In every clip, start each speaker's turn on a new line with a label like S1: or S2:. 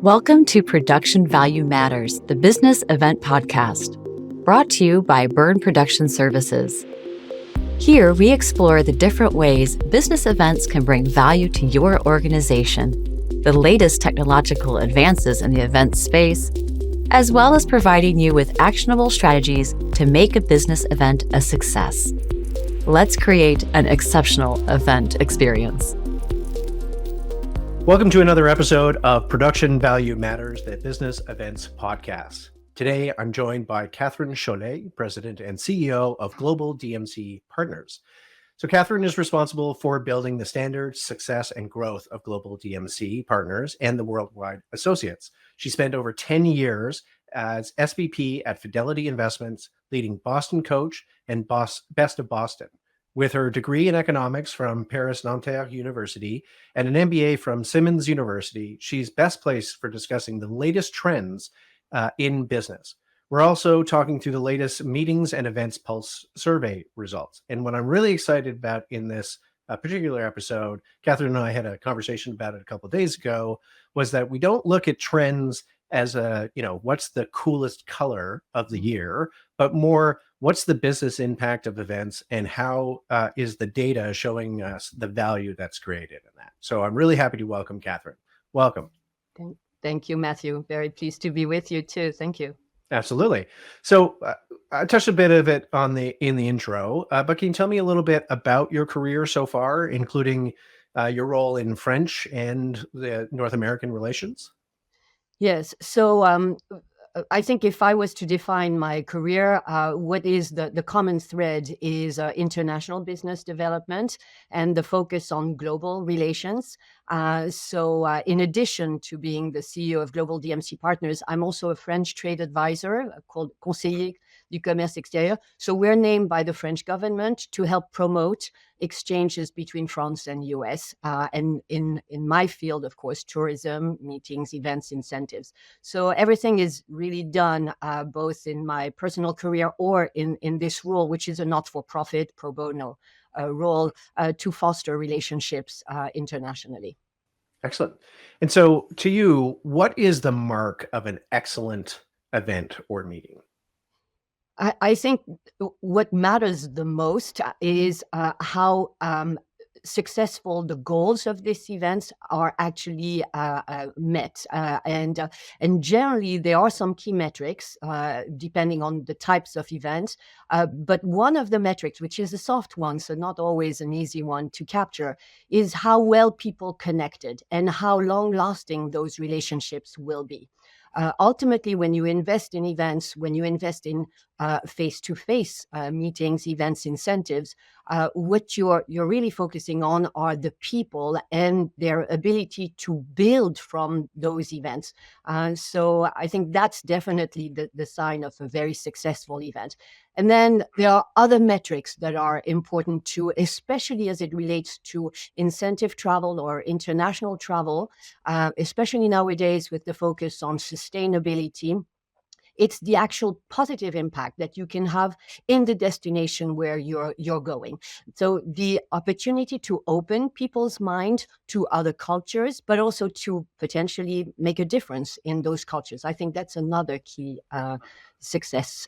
S1: Welcome to Production Value Matters, the business event podcast, brought to you by Byrne Production Services. Here, we explore the different ways business events can bring value to your organization, the latest technological advances in the event space, as well as providing you with actionable strategies to make a business event a success. Let's create an exceptional event experience.
S2: Welcome to another episode of Production Value Matters, the Business Events Podcast. Today, I'm joined by Catherine Chaulet, President and CEO of Global DMC Partners. So Catherine is responsible for building the standards, success, and growth of Global DMC Partners and the Worldwide Associates. She spent over 10 years as SVP at Fidelity Investments, leading Boston Coach and Best of Boston. With her degree in economics from Paris-Nanterre University and an MBA from Simmons University, she's best placed for discussing the latest trends in business. We're also talking through the latest meetings and events pulse survey results. And what I'm really excited about in this particular episode, Catherine and I had a conversation about it a couple of days ago, was that we don't look at trends as what's the coolest color of the year, but more what's the business impact of events and how is the data showing us the value that's created in that. So I'm really happy to welcome Catherine. Welcome.
S3: Thank you, Matthew. Very pleased to be with you too. Thank you.
S2: Absolutely. So I touched a bit of it in the intro, but can you tell me a little bit about your career so far, including your role in French and the North American relations?
S3: Yes. So I think if I was to define my career, what is the common thread is international business development and the focus on global relations. So in addition to being the CEO of Global DMC Partners, I'm also a French trade advisor called Conseiller du Commerce Extérieur. So we're named by the French government to help promote exchanges between France and US. And in my field, of course, tourism, meetings, events, incentives. So everything is really done both in my personal career or in this role, which is a not-for-profit pro bono role to foster relationships internationally.
S2: Excellent. And so to you, what is the mark of an excellent event or meeting?
S3: I think what matters the most is how successful the goals of these events are actually met. And generally, there are some key metrics depending on the types of events. But one of the metrics, which is a soft one, so not always an easy one to capture, is how well people connected and how long-lasting those relationships will be. Ultimately, when you invest in events, when you invest in face-to-face meetings, events, incentives, what you're really focusing on are the people and their ability to build from those events. So I think that's definitely the sign of a very successful event. And then there are other metrics that are important too, especially as it relates to incentive travel or international travel, especially nowadays with the focus on sustainability. It's the actual positive impact that you can have in the destination where you're going. So the opportunity to open people's mind to other cultures, but also to potentially make a difference in those cultures. I think that's another key success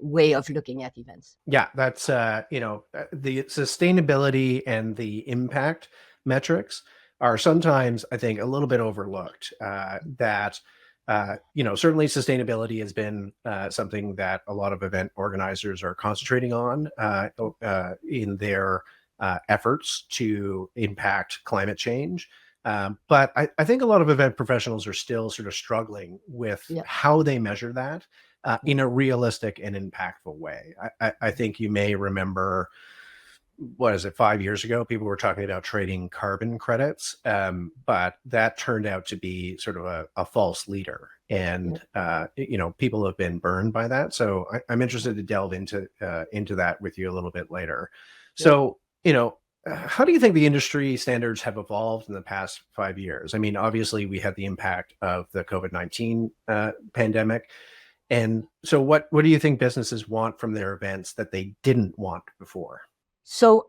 S3: way of looking at events.
S2: Yeah, that's the sustainability and the impact metrics are sometimes, I think, a little bit overlooked. Certainly sustainability has been something that a lot of event organizers are concentrating on in their efforts to impact climate change. But I think a lot of event professionals are still sort of struggling with how they measure that in a realistic and impactful way. I think you may remember, 5 years ago, people were talking about trading carbon credits, but that turned out to be sort of a false leader. And, people have been burned by that. So I'm interested to delve into that with you a little bit later. So, how do you think the industry standards have evolved in the past 5 years? I mean, obviously we had the impact of the COVID-19 pandemic. And so what do you think businesses want from their events that they didn't want before?
S3: So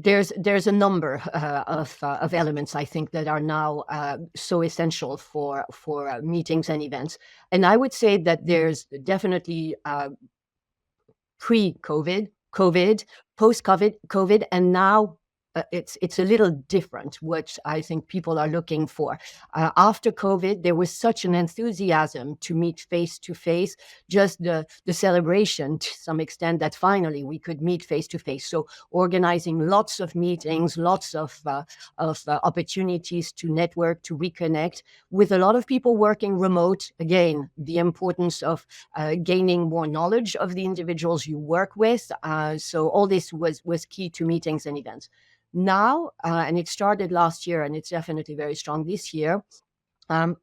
S3: There's a number of elements, I think, that are now so essential for meetings and events. And I would say that there's definitely pre-COVID, COVID, post-COVID, COVID, and now it's a little different, what I think people are looking for. After COVID, there was such an enthusiasm to meet face to face, just the celebration to some extent that finally we could meet face to face. So organizing lots of meetings, lots of opportunities to network, to reconnect, with a lot of people working remote. Again, the importance of gaining more knowledge of the individuals you work with. So all this was key to meetings and events. Now, and it started last year, and it's definitely very strong this year.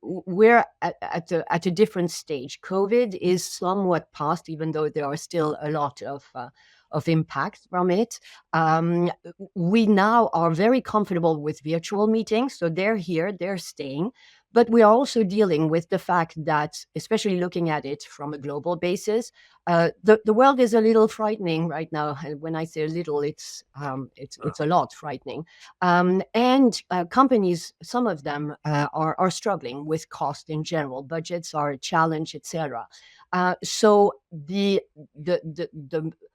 S3: We're at a different stage. COVID is somewhat past, even though there are still a lot of impact from it. We now are very comfortable with virtual meetings, so they're here, they're staying. But we are also dealing with the fact that, especially looking at it from a global basis, the world is a little frightening right now. And when I say a little, it's a lot frightening. And companies, some of them are struggling with cost in general. Budgets are a challenge, etc. So the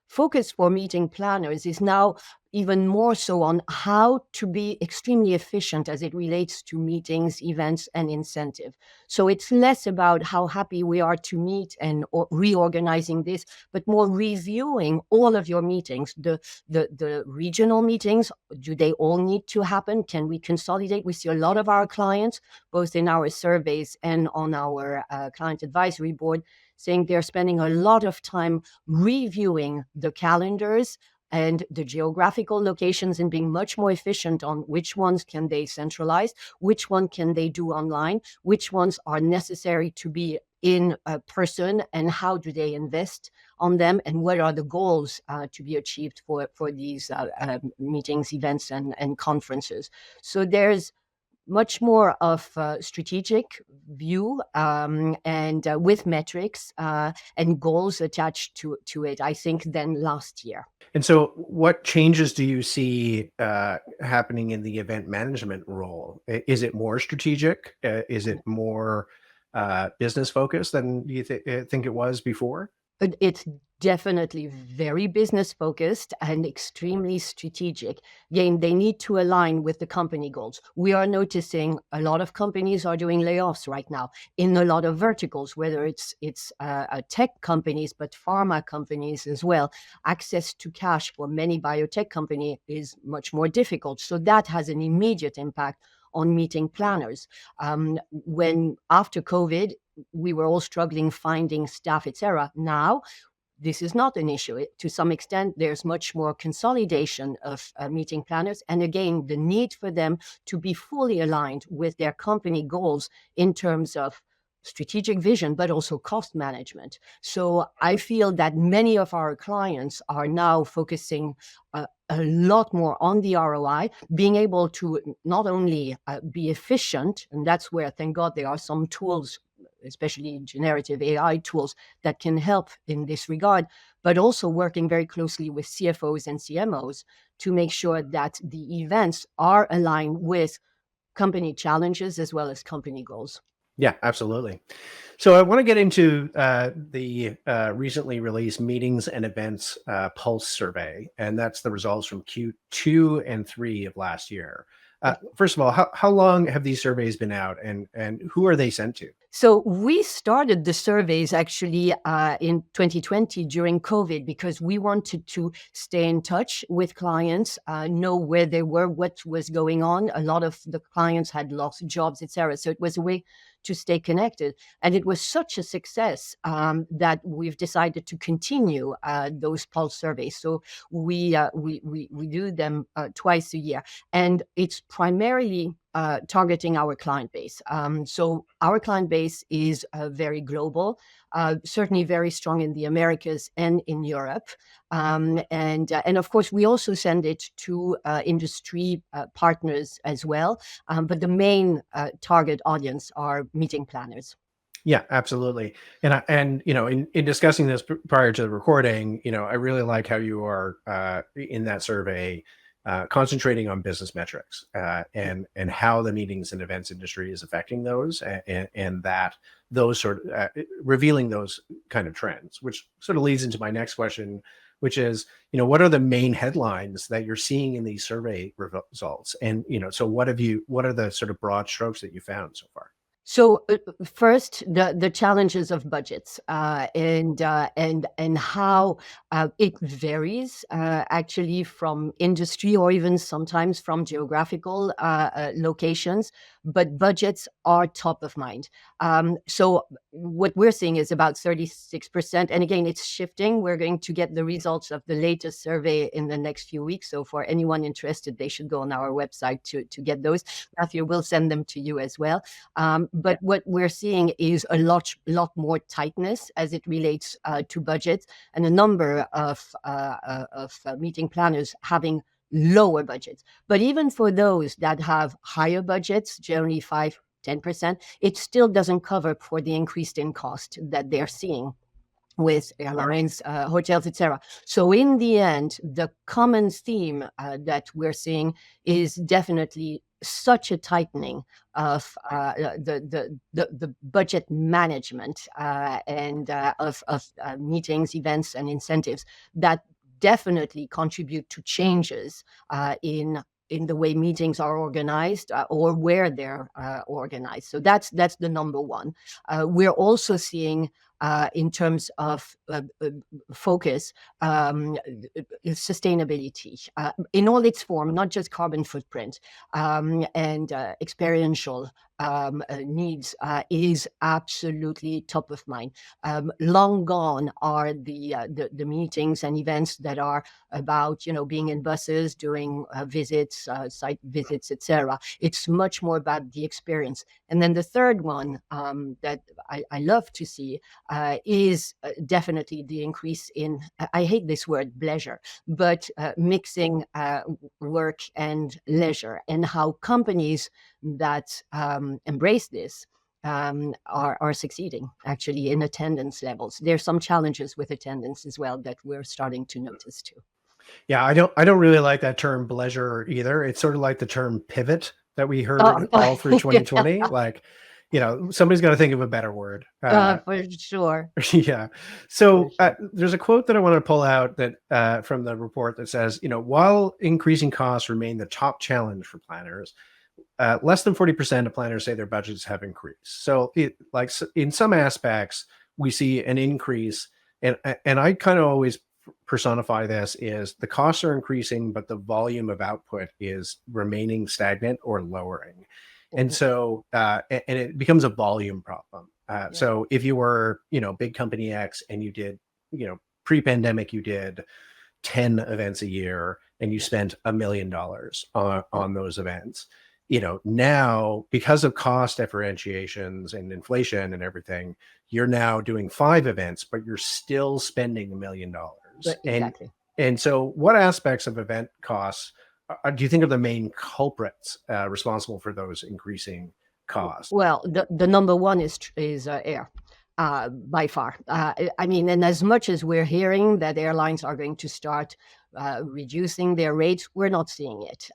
S3: focus for meeting planners is now even more so on how to be extremely efficient as it relates to meetings, events, and incentive. So it's less about how happy we are to meet and reorganizing this, but more reviewing all of your meetings. The regional meetings, do they all need to happen? Can we consolidate? We see a lot of our clients, both in our surveys and on our client advisory board, saying they're spending a lot of time reviewing the calendars and the geographical locations and being much more efficient on which ones can they centralize, which one can they do online, which ones are necessary to be in person, and how do they invest on them, and what are the goals to be achieved for these meetings, events, and conferences. So there's much more of a strategic view, and with metrics and goals attached to it, I think, than last year.
S2: And so what changes do you see happening in the event management role? Is it more strategic? Is it more business focused than you think it was before?
S3: It's definitely very business focused and extremely strategic. Again, they need to align with the company goals. We are noticing a lot of companies are doing layoffs right now in a lot of verticals, whether it's tech companies, but pharma companies as well. Access to cash for many biotech companies is much more difficult. So that has an immediate impact on meeting planners. When after COVID, we were all struggling finding staff, etc. Now, this is not an issue. To some extent, there's much more consolidation of meeting planners. And again, the need for them to be fully aligned with their company goals in terms of strategic vision, but also cost management. So I feel that many of our clients are now focusing a lot more on the ROI, being able to not only be efficient, and that's where, thank God, there are some tools, especially generative AI tools, that can help in this regard, but also working very closely with CFOs and CMOs to make sure that the events are aligned with company challenges as well as company goals.
S2: Yeah, absolutely. So I want to get into the recently released meetings and events pulse survey, and that's the results from Q2 and 3 of last year. First of all, how long have these surveys been out, and who are they sent to?
S3: So we started the surveys actually in 2020 during COVID, because we wanted to stay in touch with clients, know where they were, what was going on. A lot of the clients had lost jobs, etc. So it was a way to stay connected. And it was such a success that we've decided to continue those pulse surveys. So we do them twice a year. And it's primarily targeting our client base. So our client base is very global, certainly very strong in the Americas and in Europe. And of course, we also send it to industry partners as well. But the main target audience are meeting planners.
S2: Yeah, absolutely. And in discussing this prior to the recording, I really like how you are in that survey concentrating on business metrics and how the meetings and events industry is affecting those, and that those sort of revealing those kind of trends, which sort of leads into my next question, which is, what are the main headlines that you're seeing in these survey results? And, so what are the sort of broad strokes that you found so far?
S3: So first, the challenges of budgets and how it varies actually from industry or even sometimes from geographical locations, but budgets are top of mind. So what we're seeing is about 36%, and again, it's shifting. We're going to get the results of the latest survey in the next few weeks. So for anyone interested, they should go on our website to get those. Matthew will send them to you as well. But what we're seeing is a lot more tightness as it relates to budgets, and a number of meeting planners having lower budgets. But even for those that have higher budgets, generally 5-10%, it still doesn't cover for the increase in cost that they're seeing with airlines, hotels, etc. So in the end, the common theme that we're seeing is definitely such a tightening of the budget management and of meetings, events, and incentives that definitely contribute to changes in the way meetings are organized or where they're organized. So that's the number one. We're also seeing in terms of focus, sustainability in all its form, not just carbon footprint, and experiential needs is absolutely top of mind. Long gone are the meetings and events that are about being in buses, doing visits, site visits, etc. It's much more about the experience. And then the third one that I love to see is definitely the increase in, I hate this word, pleasure, but mixing work and leisure, and how companies that embrace this are succeeding actually in attendance levels. There's some challenges with attendance as well that we're starting to notice too.
S2: Yeah, I don't really like that term pleasure either. It's sort of like the term pivot that we heard all through 2020.
S3: Yeah.
S2: Like, somebody's got to think of a better word.
S3: For sure.
S2: Yeah. So there's a quote that I want to pull out that from the report that says, while increasing costs remain the top challenge for planners, less than 40% of planners say their budgets have increased. So in some aspects, we see an increase, and I kind of always personify this is the costs are increasing, but the volume of output is remaining stagnant or lowering. And so, and it becomes a volume problem. So if you were, big company X and you did, pre-pandemic, you did 10 events a year and you spent $1 million on those events. Now because of cost differentiations and inflation and everything, you're now doing 5 events, but you're still spending $1 million.
S3: Exactly.
S2: And so what aspects of event costs do you think are the main culprits responsible for those increasing costs?
S3: Well, the number one is air. By far. I mean, and as much as we're hearing that airlines are going to start reducing their rates, we're not seeing it.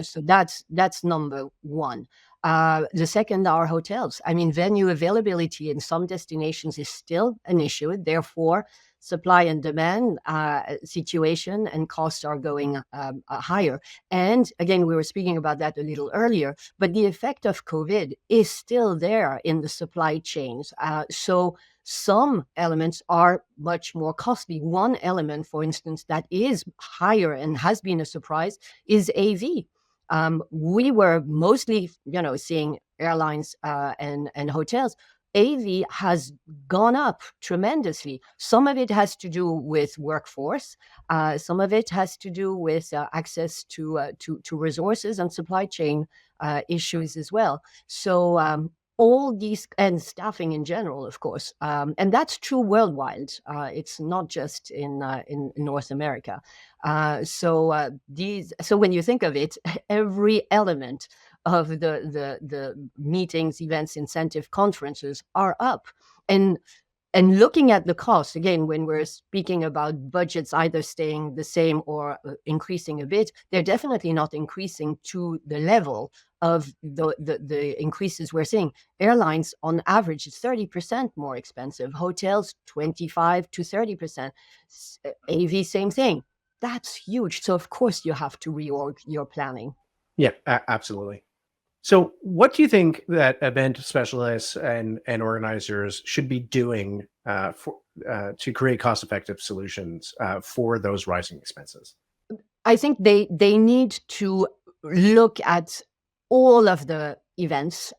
S3: So that's number one. The second are hotels. I mean, venue availability in some destinations is still an issue. Therefore, supply and demand situation and costs are going higher. And again, we were speaking about that a little earlier, but the effect of COVID is still there in the supply chains. So some elements are much more costly. One element, for instance, that is higher and has been a surprise is AV. We were mostly, seeing airlines and hotels. AV has gone up tremendously. Some of it has to do with workforce. Some of it has to do with access to resources and supply chain issues as well. So all these, and staffing in general, of course, and that's true worldwide. It's not just in North America. So when you think of it, every element of the meetings, events, incentive, conferences are up. And And looking at the cost, again, when we're speaking about budgets either staying the same or increasing a bit, they're definitely not increasing to the level of the increases we're seeing. Airlines, on average, is 30% more expensive. Hotels, 25 to 30%. AV, same thing. That's huge. So, of course, you have to reorg your planning.
S2: Yeah, absolutely. So, what do you think that event specialists and organizers should be doing to create cost-effective solutions for those rising expenses?
S3: I think they need to look at all of the events,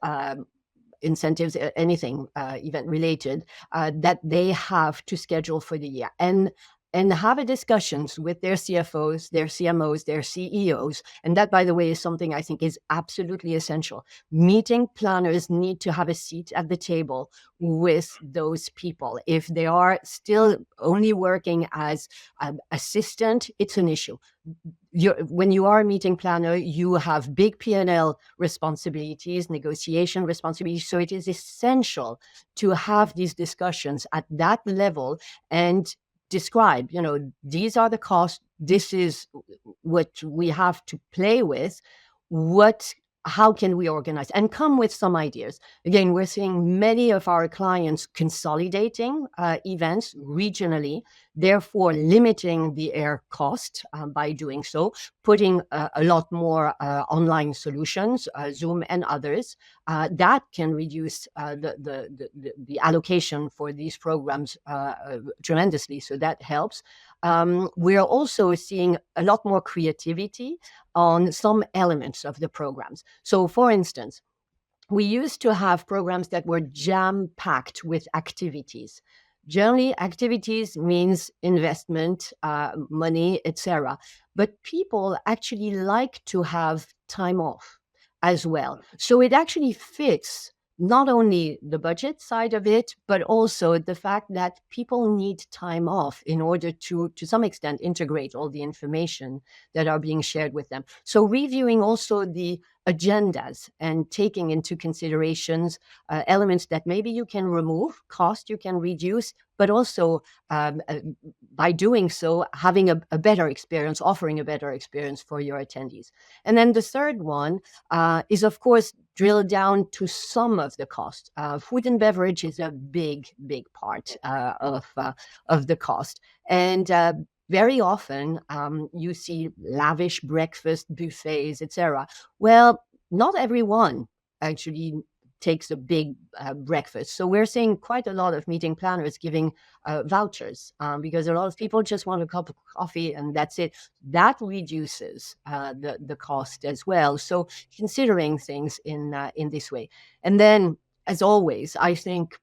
S3: incentives, anything event related that they have to schedule for the year, and have a discussions with their CFOs, their CMOs, their CEOs. And that, by the way, is something I think is absolutely essential. Meeting planners need to have a seat at the table with those people. If they are still only working as an assistant, it's an issue. When you are a meeting planner, you have big P&L responsibilities, negotiation responsibilities. So it is essential to have these discussions at that level and describe, these are the costs. This is what we have to play with. How can we organize and come with some ideas? Again, we're seeing many of our clients consolidating events regionally, therefore limiting the air cost by doing so, putting a lot more online solutions, Zoom and others, that can reduce the allocation for these programs tremendously. So that helps. We're also seeing a lot more creativity on some elements of the programs. So, for instance, we used to have programs that were jam-packed with activities. Generally, activities means investment, money, etc. But people actually like to have time off as well. So it actually fits not only the budget side of it, but also the fact that people need time off in order to some extent, integrate all the information that are being shared with them. So reviewing also the agendas and taking into considerations elements that maybe you can remove, cost you can reduce, but also by doing so, having a better experience, offering a better experience for your attendees. And then the third one is, of course, drill down to some of the cost. Food and beverage is a big part of the cost. And very often you see lavish breakfast buffets, etc. Well, not everyone actually takes a big breakfast. So we're seeing quite a lot of meeting planners giving vouchers because a lot of people just want a cup of coffee and that's it. That reduces the cost as well. So considering things in this way. And then, as always, I think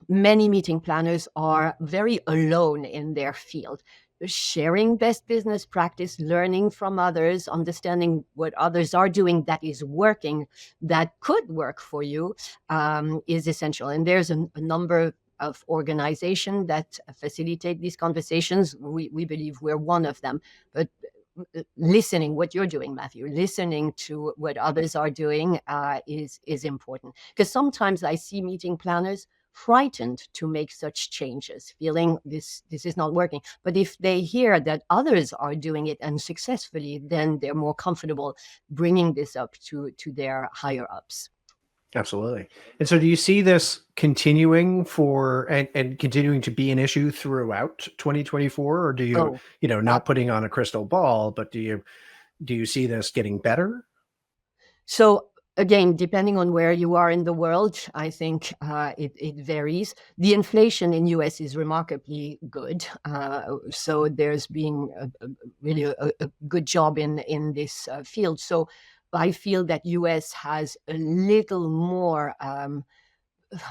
S3: many meeting planners are very alone in their field. Sharing best business practice, learning from others, understanding what others are doing that is working, that could work for you, is essential. And there's a number of organizations that facilitate these conversations. We believe we're one of them. But listening what you're doing, Matthew, listening to what others are doing is important. Because sometimes I see meeting planners frightened to make such changes, feeling this is not working. But if they hear that others are doing it and successfully, then they're more comfortable bringing this up to their higher ups.
S2: Absolutely. And so do you see this continuing and continuing to be an issue throughout 2024, or do you, not putting on a crystal ball, but do you see this getting better?
S3: So again, depending on where you are in the world, I think it varies. The inflation in US is remarkably good. So there's been really a good job in this field. So I feel that US has a little more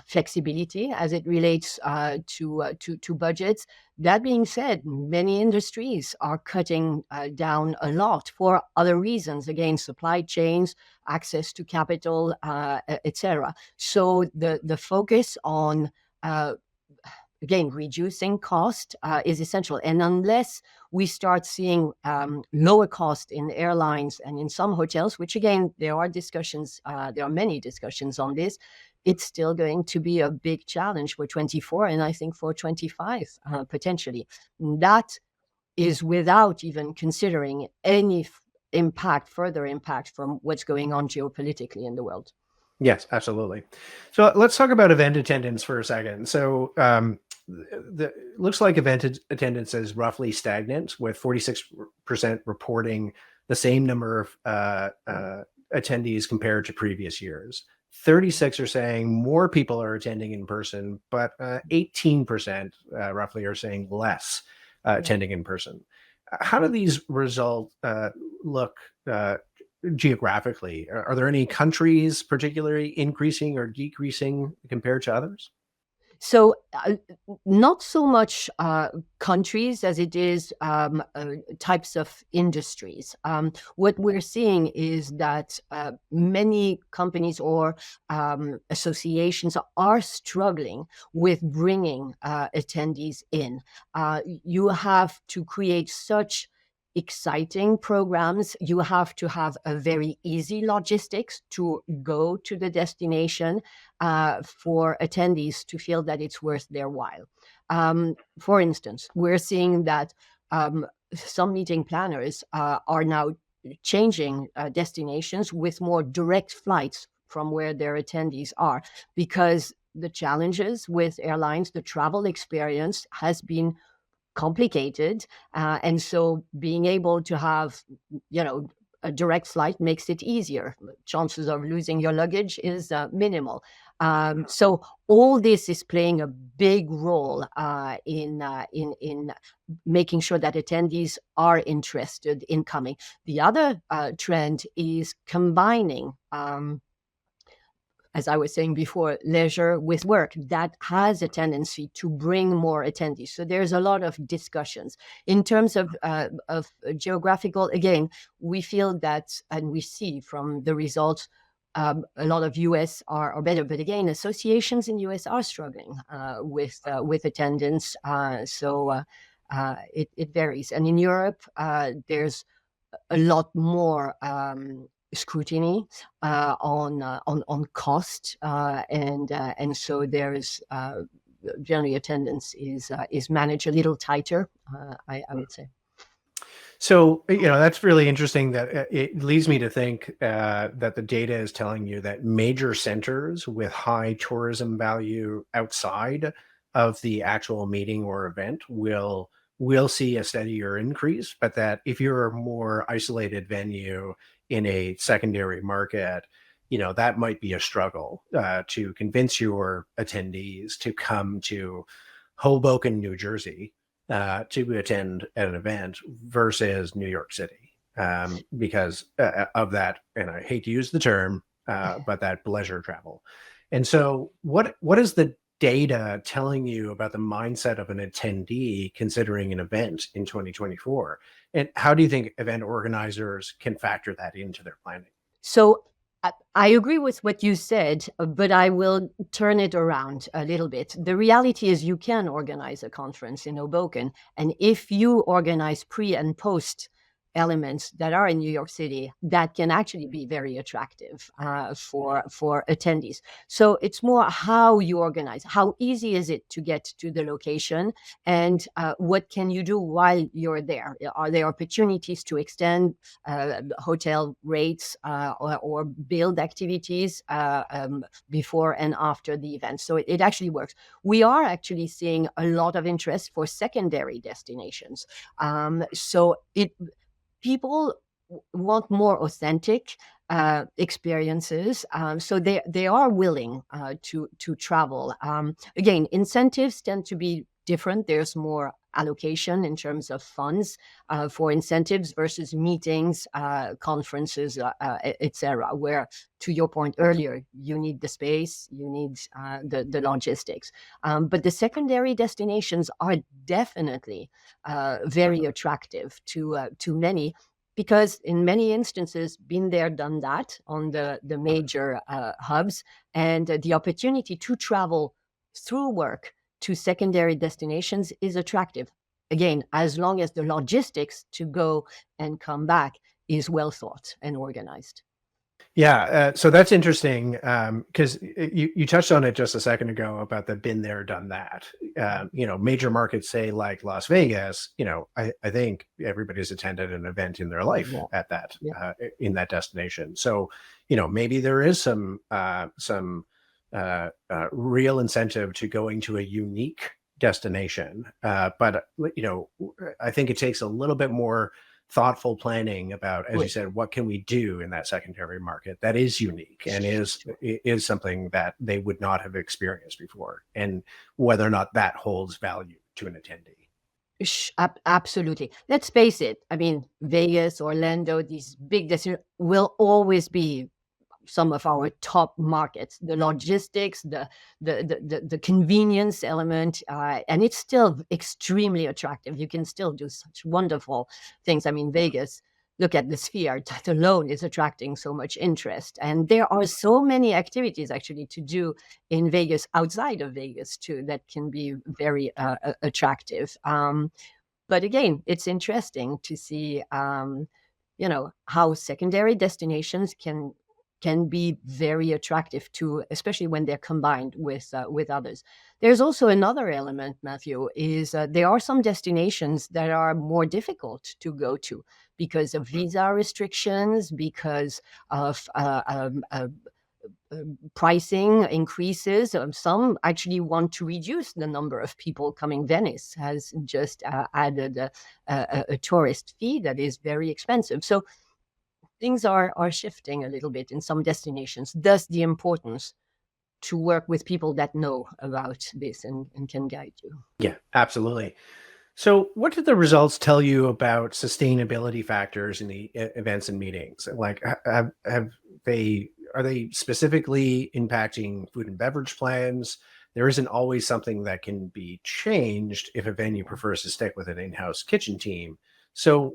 S3: flexibility as it relates to budgets. That being said, many industries are cutting down a lot for other reasons. Again, supply chains, access to capital, etc. So the focus on again, reducing cost is essential. And unless we start seeing lower cost in airlines and in some hotels, which again, there are many discussions on this, it's still going to be a big challenge for 24 and I think for 25 potentially. That is without even considering any further impact from what's going on geopolitically in the world.
S2: Yes, absolutely. So let's talk about event attendance for a second. So looks like attendance is roughly stagnant, with 46% reporting the same number of attendees compared to previous years. 36 are saying more people are attending in person, but 18% roughly are saying less attending in person. How do these results look geographically? Are there any countries particularly increasing or decreasing compared to others?
S3: So not so much countries as it is types of industries. What we're seeing is that many companies or associations are struggling with bringing attendees in. You have to create such exciting programs. You have to have a very easy logistics to go to the destination for attendees to feel that it's worth their while. For instance, we're seeing that some meeting planners are now changing destinations with more direct flights from where their attendees are, because the challenges with airlines, the travel experience has been complicated. And so being able to have, a direct flight makes it easier. Chances of losing your luggage is minimal. So all this is playing a big role in making sure that attendees are interested in coming. The other trend is combining as I was saying before, leisure with work. That has a tendency to bring more attendees. So there's a lot of discussions. In terms of geographical, again, we feel that, and we see from the results, a lot of US are better, but again, associations in US are struggling with attendance. So it varies. And in Europe, there's a lot more scrutiny on cost, and so there is generally attendance is managed a little tighter. I would say.
S2: So, that's really interesting. That it leads me to think that the data is telling you that major centers with high tourism value outside of the actual meeting or event will see a steadier increase, but that if you're a more isolated venue in a secondary market, that might be a struggle to convince your attendees to come to Hoboken, New Jersey, to attend an event versus New York City, because of that. And I hate to use the term, but that leisure travel. And so what is the data telling you about the mindset of an attendee considering an event in 2024? And how do you think event organizers can factor that into their planning?
S3: So I agree with what you said, but I will turn it around a little bit. The reality is you can organize a conference in Hoboken, and if you organize pre and post elements that are in New York City, that can actually be very attractive for attendees. So it's more how you organize. How easy is it to get to the location, and what can you do while you're there? Are there opportunities to extend hotel rates or build activities before and after the event? So it actually works. We are actually seeing a lot of interest for secondary destinations. People want more authentic experiences, so they are willing to travel. Again, incentives tend to be different. There's more allocation in terms of funds for incentives versus meetings, conferences, etc. Where, to your point earlier, you need the space, you need the logistics. But the secondary destinations are definitely very attractive to many, because in many instances, been there, done that on the major hubs, and the opportunity to travel through work to secondary destinations is attractive. Again, as long as the logistics to go and come back is well thought and organized.
S2: Yeah, so that's interesting because you touched on it just a second ago about the been there, done that. Major markets, say like Las Vegas. I think everybody's attended an event in their life
S3: Yeah,
S2: at that
S3: yeah.
S2: in that destination. So maybe there is some real incentive to going to a unique destination, but I think it takes a little bit more thoughtful planning about, as you
S3: Oui.
S2: said, what can we do in that secondary market that is unique and is something that they would not have experienced before, and whether or not that holds value to an attendee.
S3: Absolutely. Let's face it. I mean, Vegas, Orlando, these big destinations will always be some of our top markets. The logistics, the convenience element, and it's still extremely attractive. You can still do such wonderful things. I mean, Vegas. Look at the Sphere. That alone is attracting so much interest, and there are so many activities actually to do in Vegas, outside of Vegas too, that can be very attractive. But again, it's interesting to see, how secondary destinations can be very attractive too, especially when they're combined with others. There's also another element, Matthew, is there are some destinations that are more difficult to go to because of visa restrictions, because of pricing increases. Some actually want to reduce the number of people coming. Venice has just added a tourist fee that is very expensive. So things are shifting a little bit in some destinations. Thus, the importance to work with people that know about this and can guide you.
S2: Yeah, absolutely. So, what did the results tell you about sustainability factors in the events and meetings? Like, have they are they specifically impacting food and beverage plans? There isn't always something that can be changed if a venue prefers to stick with an in-house kitchen team. So,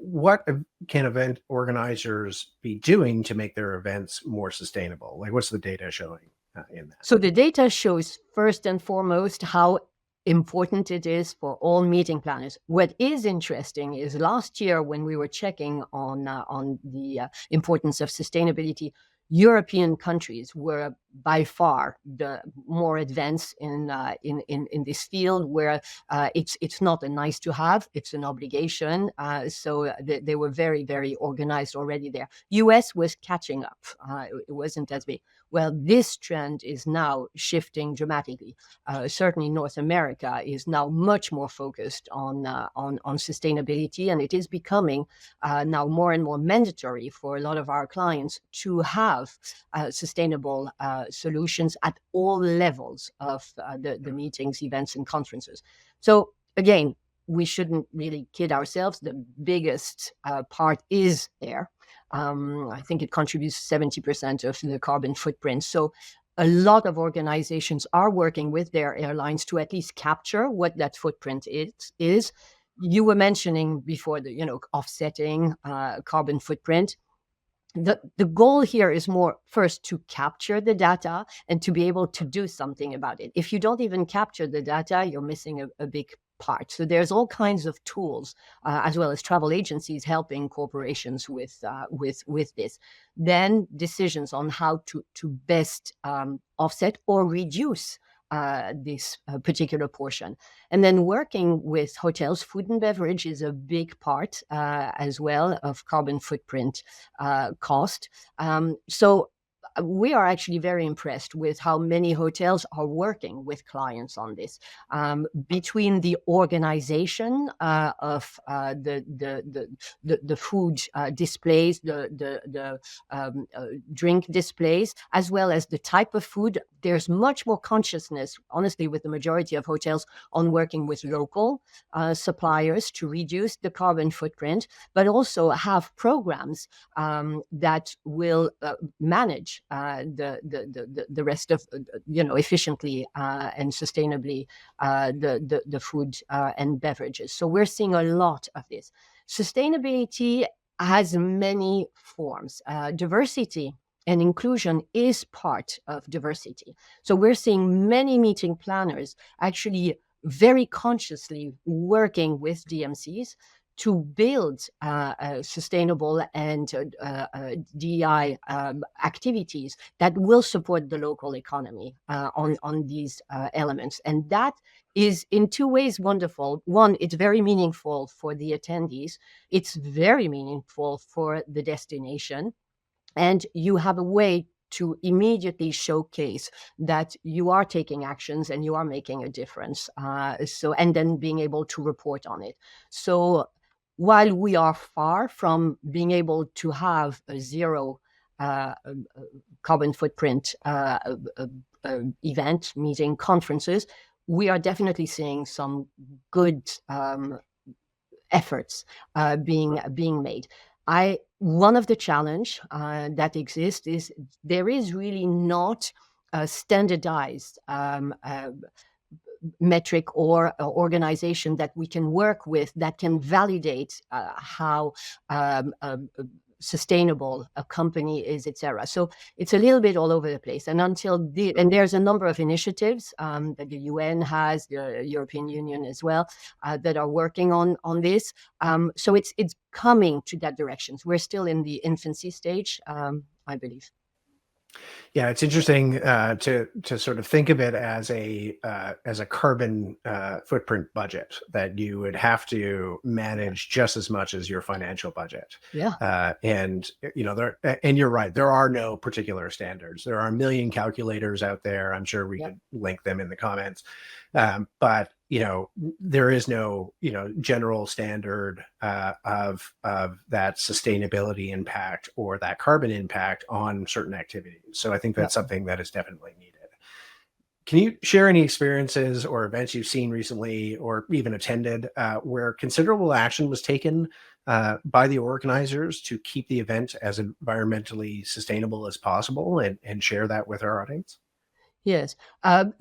S2: can event organizers be doing to make their events more sustainable? Like, what's the data showing in that?
S3: So the data shows first and foremost how important it is for all meeting planners. What is interesting is last year when we were checking on the importance of sustainability, European countries were by far the more advanced in this field, where it's not a nice to have, it's an obligation. So they were very organized already there. US was catching up. It wasn't as big. Well, this trend is now shifting dramatically. Certainly, North America is now much more focused on sustainability, and it is becoming now more and more mandatory for a lot of our clients to have sustainable solutions at all levels of the meetings, events, and conferences. So again, we shouldn't really kid ourselves. The biggest part is air. I think it contributes 70% of the carbon footprint. So a lot of organizations are working with their airlines to at least capture what that footprint is. You were mentioning before the offsetting carbon footprint. The goal here is more first to capture the data and to be able to do something about it. If you don't even capture the data, you're missing a big part. So there's all kinds of tools, as well as travel agencies helping corporations with this. Then decisions on how to best offset or reduce this particular portion. And then working with hotels, food and beverage is a big part as well of carbon footprint cost. So we are actually very impressed with how many hotels are working with clients on this. Between the organization of the food displays, the drink displays, as well as the type of food, there's much more consciousness, honestly, with the majority of hotels on working with local suppliers to reduce the carbon footprint, but also have programs that will manage the rest of efficiently and sustainably the food and beverages. So we're seeing a lot of this. Sustainability has many forms. Diversity and inclusion is part of diversity. So we're seeing many meeting planners actually very consciously working with DMCs to build sustainable and DEI activities that will support the local economy on these elements. And that is in two ways wonderful. One, it's very meaningful for the attendees. It's very meaningful for the destination. And you have a way to immediately showcase that you are taking actions and you are making a difference. And then being able to report on it. So while we are far from being able to have a zero carbon footprint event, meeting, conferences, we are definitely seeing some good efforts being made. One of the challenge that exists is there is really not a standardized metric or organization that we can work with that can validate how sustainable a company is, etc. So it's a little bit all over the place. And and there's a number of initiatives that the UN has, the European Union as well, that are working on this. So it's coming to that direction. We're still in the infancy stage, I believe.
S2: Yeah, it's interesting to sort of think of it as a carbon footprint budget that you would have to manage just as much as your financial budget.
S3: Yeah.
S2: And and you're right, there are no particular standards. There are a million calculators out there. I'm sure we could link them in the comments. But there is no general standard of that sustainability impact or that carbon impact on certain activities. So I think that's something that is definitely needed. Can you share any experiences or events you've seen recently or even attended where considerable action was taken by the organizers to keep the event as environmentally sustainable as possible, and share that with our audience?
S3: Yes.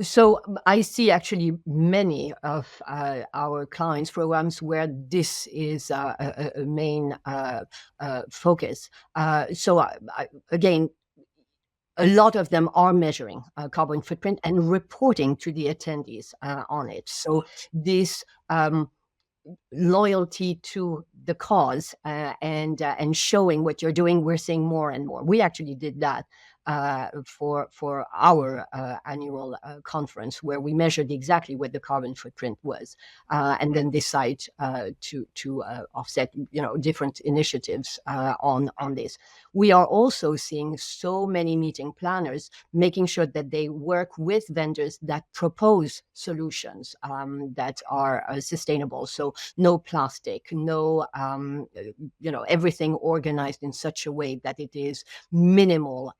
S3: So I see actually many of our clients' programs where this is a main focus. Again, a lot of them are measuring carbon footprint and reporting to the attendees on it. So this loyalty to the cause and showing what you're doing, we're seeing more and more. We actually did that for our annual conference, where we measured exactly what the carbon footprint was, and then decide to offset different initiatives on this. We are also seeing so many meeting planners making sure that they work with vendors that propose solutions that are sustainable. So no plastic, no everything organized in such a way that it is minimal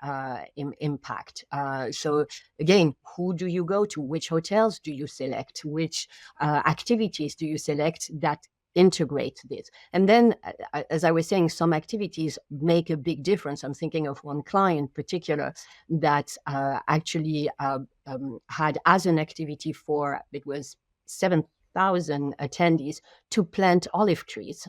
S3: impact. So again, who do you go to? Which hotels do you select? Which activities do you select that integrate this? And then, as I was saying, some activities make a big difference. I'm thinking of one client in particular that actually had as an activity it was 7,000 attendees to plant olive trees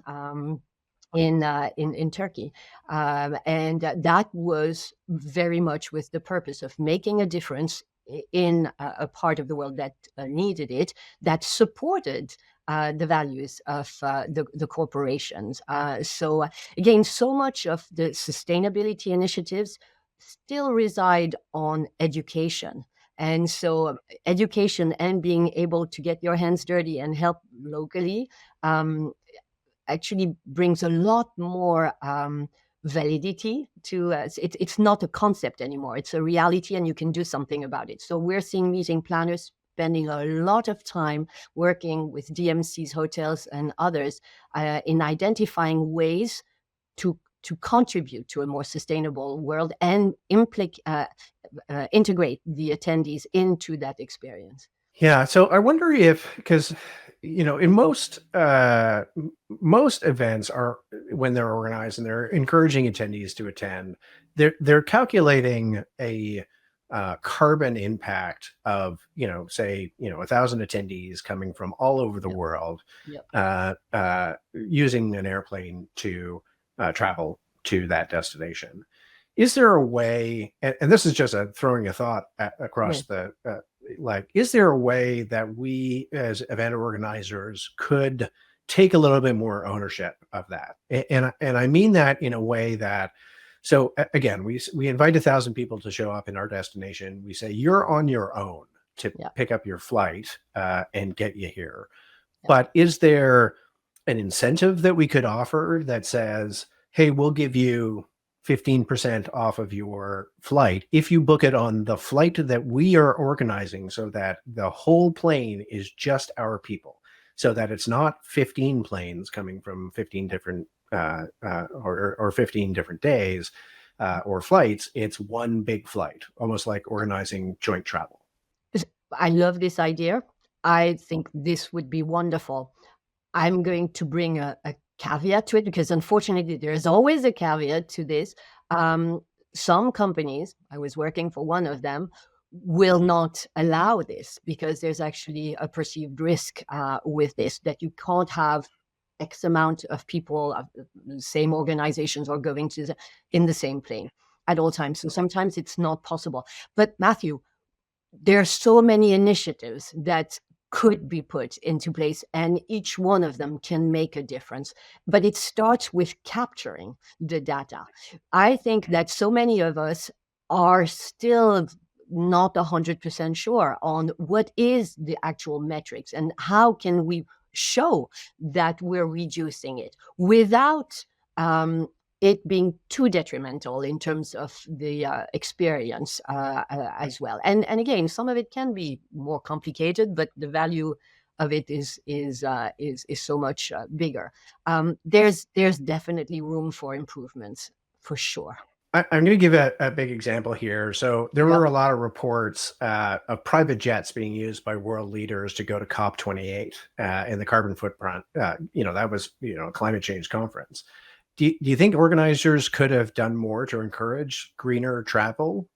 S3: in Turkey, and that was very much with the purpose of making a difference in a part of the world that needed it, that supported the values of the corporations. So again, so much of the sustainability initiatives still reside on education. And so education and being able to get your hands dirty and help locally actually brings a lot more validity to it's not a concept anymore. It's a reality, and you can do something about it. So we're seeing meeting planners spending a lot of time working with DMCs, hotels, and others in identifying ways to contribute to a more sustainable world and integrate the attendees into that experience.
S2: Yeah. So I wonder if, because in most events are, when they're organized and they're encouraging attendees to attend, they're calculating a carbon impact of say 1,000 attendees coming from all over the world, using an airplane to travel to that destination. Is there a way, and this is just throwing a thought across the is there a way that we as event organizers could take a little bit more ownership of that. And I mean that in a way that, so again, we invite 1,000 people to show up in our destination. We say, you're on your own to pick up your flight and get you here. But is there an incentive that we could offer that says, hey, we'll give you 15% off of your flight if you book it on the flight that we are organizing, so that the whole plane is just our people, so that it's not 15 planes coming from 15 different or 15 different days or flights. It's one big flight, almost like organizing joint travel.
S3: I love this idea. I think this would be wonderful. I'm going to bring a caveat to it, because unfortunately there's always a caveat to this. Some companies, I was working for one of them, will not allow this because there's actually a perceived risk with this, that you can't have X amount of people of the same organizations or going to in the same plane at all times. So sometimes it's not possible. But Matthew, there are so many initiatives that could be put into place, and each one of them can make a difference. But it starts with capturing the data. I think that so many of us are still not 100% sure on what is the actual metrics and how can we show that we're reducing it without it being too detrimental in terms of the experience as well. And again, some of it can be more complicated, but the value of it is so much bigger. There's definitely room for improvements, for sure.
S2: I'm going to give a big example here. So there were a lot of reports of private jets being used by world leaders to go to COP28 in the carbon footprint. That was a climate change conference. Do you think organizers could have done more to encourage greener travel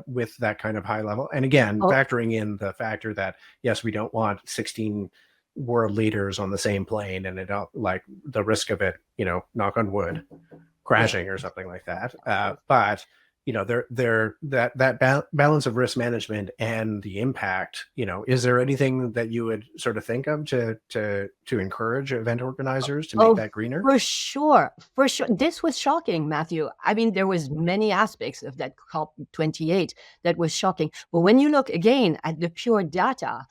S2: with that kind of high level? And again, factoring in the factor that, yes, we don't want 16 world leaders on the same plane, and it like the risk of it, knock on wood, crashing or something like that. But that balance of risk management and the impact, is there anything that you would sort of think of to encourage event organizers to make that greener?
S3: For sure. This was shocking, Matthew. I mean, there was many aspects of that COP28 that was shocking. But when you look again at the pure data,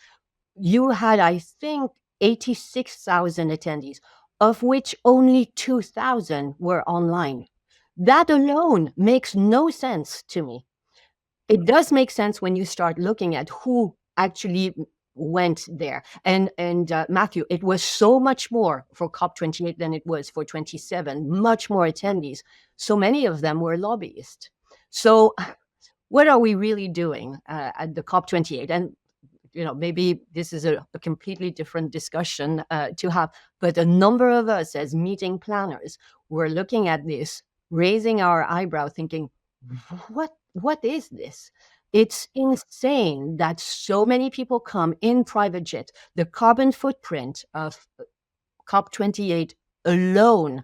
S3: you had, I think, 86,000 attendees, of which only 2,000 were online. That alone makes no sense to me. It does make sense when you start looking at who actually went there. And Matthew, it was so much more for COP28 than it was for 27, much more attendees. So many of them were lobbyists. So what are we really doing at the COP28? And maybe this is a completely different discussion to have, but a number of us as meeting planners were looking at this, raising our eyebrow, thinking, what is this? It's insane that so many people come in private jet. The carbon footprint of COP28 alone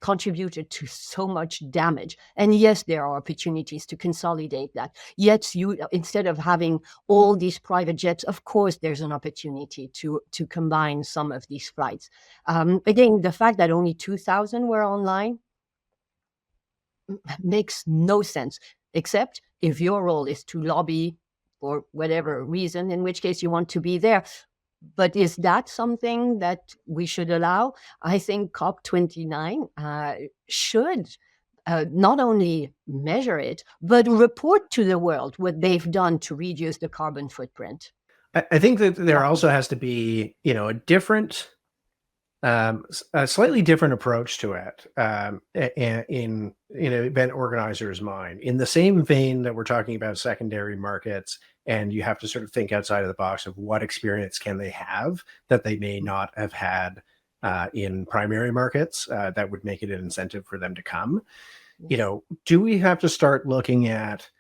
S3: contributed to so much damage. And yes, there are opportunities to consolidate that. Yet instead of having all these private jets, of course, there's an opportunity to combine some of these flights. Again, the fact that only 2,000 were online makes no sense, except if your role is to lobby for whatever reason, in which case you want to be there. But is that something that we should allow? I think COP29 should not only measure it, but report to the world what they've done to reduce the carbon footprint.
S2: I think that there also has to be, a slightly different approach to it in an event organizer's mind. In the same vein that we're talking about secondary markets, and you have to sort of think outside of the box of what experience can they have that they may not have had in primary markets that would make it an incentive for them to come. Do we have to start looking at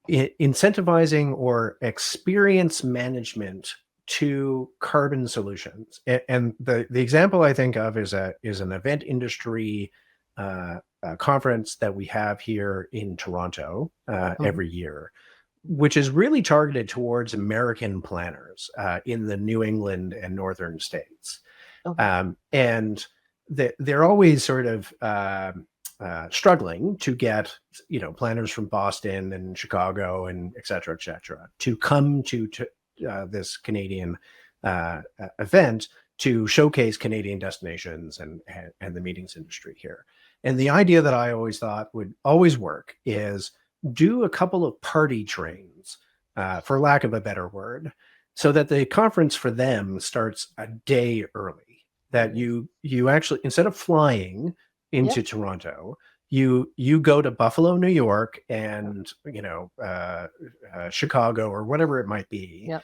S2: incentivizing or experience management to carbon solutions? And the example I think of is an event industry conference that we have here in Toronto every year, which is really targeted towards American planners in the New England and northern states.
S3: Okay.
S2: And they're always sort of struggling to get, planners from Boston and Chicago and et cetera, to come to this Canadian event to showcase Canadian destinations and the meetings industry here. And the idea that I always thought would always work is do a couple of party trains, for lack of a better word, so that the conference for them starts a day early. That you actually, instead of flying into
S3: Yep.
S2: Toronto, you go to Buffalo, New York, and Chicago or whatever it might be,
S3: Yep.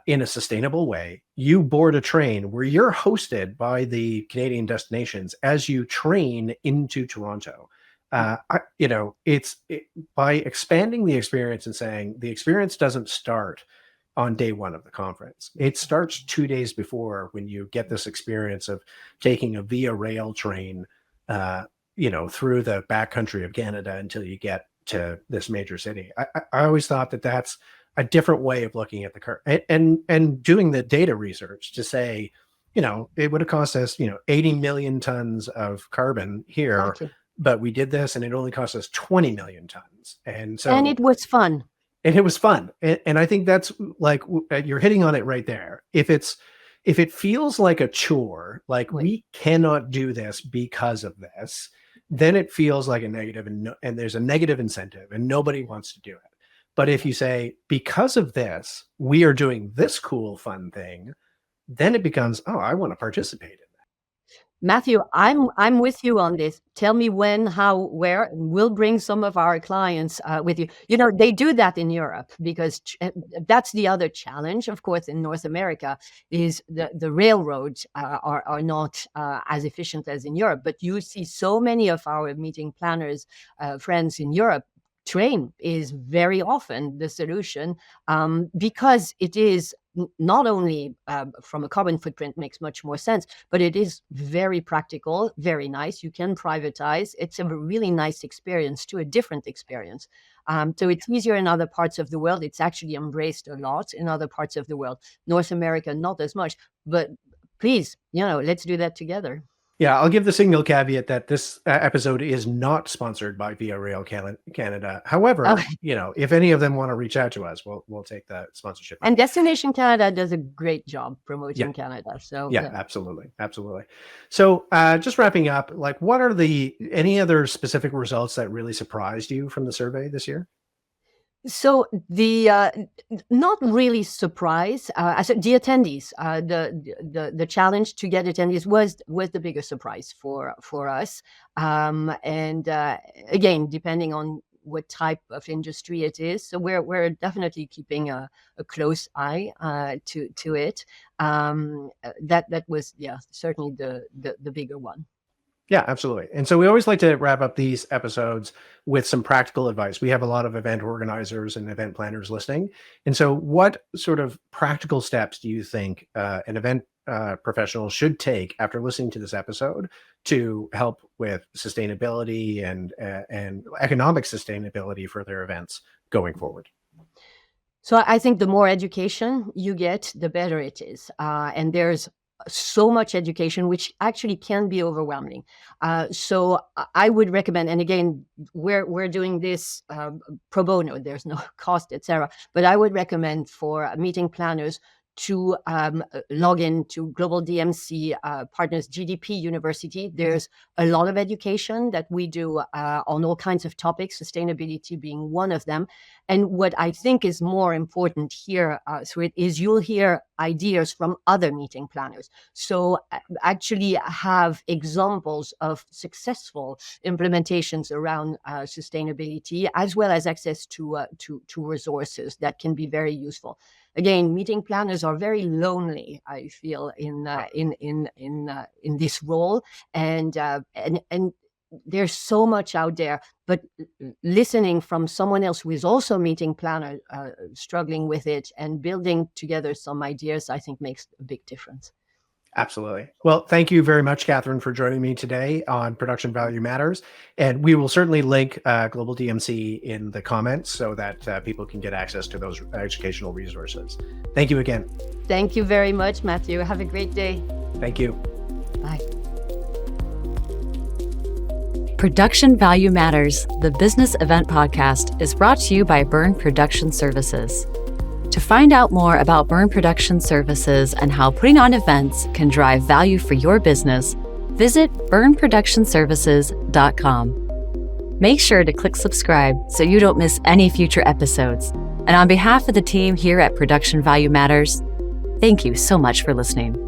S2: in a sustainable way. You board a train where you're hosted by the Canadian destinations as you train into Toronto. By expanding the experience and saying the experience doesn't start on day one of the conference. It starts 2 days before, when you get this experience of taking a via rail train, through the backcountry of Canada until you get to this major city. I always thought that that's a different way of looking at the curve, and doing the data research to say, it would have cost us, 80 million tons of carbon here,
S3: Exactly.
S2: but we did this and it only cost us 20 million tons. And
S3: And
S2: so,
S3: it was fun.
S2: and it was fun. And I think that's like, you're hitting on it right there. If it feels like a chore, like
S3: Oui.
S2: we cannot do this because of this, then it feels like a negative, and there's a negative incentive and nobody wants to do it. But if you say, because of this, we are doing this cool, fun thing, then it becomes, oh, I want to participate in that.
S3: Matthew, I'm with you on this. Tell me when, how, where, and we'll bring some of our clients with you. They do that in Europe because that's the other challenge, of course, in North America is the railroads are not as efficient as in Europe. But you see so many of our meeting planners, friends in Europe. Train is very often the solution because it is not only from a carbon footprint makes much more sense, but it is very practical, very nice. You can privatize. It's a really nice experience to a different experience. So it's easier in other parts of the world. It's actually embraced a lot in other parts of the world. North America, not as much, but please, let's do that together.
S2: Yeah, I'll give the signal caveat that this episode is not sponsored by Via Rail Canada. However,
S3: Okay.
S2: If any of them want to reach out to us, we'll take the sponsorship.
S3: And Destination Canada does a great job promoting
S2: Yeah.
S3: Canada. So
S2: Yeah, absolutely. So just wrapping up, like, what are any other specific results that really surprised you from the survey this year?
S3: So the not really surprise. The attendees, the challenge to get attendees was the biggest surprise for us. And again, depending on what type of industry it is, so we're definitely keeping a close eye to it. That was certainly the bigger one.
S2: Yeah, absolutely. And so we always like to wrap up these episodes with some practical advice. We have a lot of event organizers and event planners listening. And so what sort of practical steps do you think an event professional should take after listening to this episode to help with sustainability and economic sustainability for their events going forward?
S3: So I think the more education you get, the better it is. And there's so much education, which actually can be overwhelming. So I would recommend, and again, we're doing this pro bono. There's no cost, etc. But I would recommend for meeting planners to log in to Global DMC Partners GDP University. There's a lot of education that we do on all kinds of topics, sustainability being one of them. And what I think is more important here through it is you'll hear ideas from other meeting planners. So actually have examples of successful implementations around sustainability, as well as access to resources that can be very useful. Again, meeting planners are very lonely, I feel, in this role, and there's so much out there. But listening from someone else who is also meeting planner, struggling with it, and building together some ideas, I think makes a big difference.
S2: Absolutely. Well, thank you very much, Catherine, for joining me today on Production Value Matters. And we will certainly link Global DMC in the comments so that people can get access to those educational resources. Thank you again.
S3: Thank you very much, Matthew. Have a great day.
S2: Thank you.
S3: Bye.
S1: Production Value Matters, the business event podcast, is brought to you by Byrne Production Services. To find out more about Byrne Production Services and how putting on events can drive value for your business, visit byrneproductionservices.com. Make sure to click subscribe so you don't miss any future episodes. And on behalf of the team here at Production Value Matters, thank you so much for listening.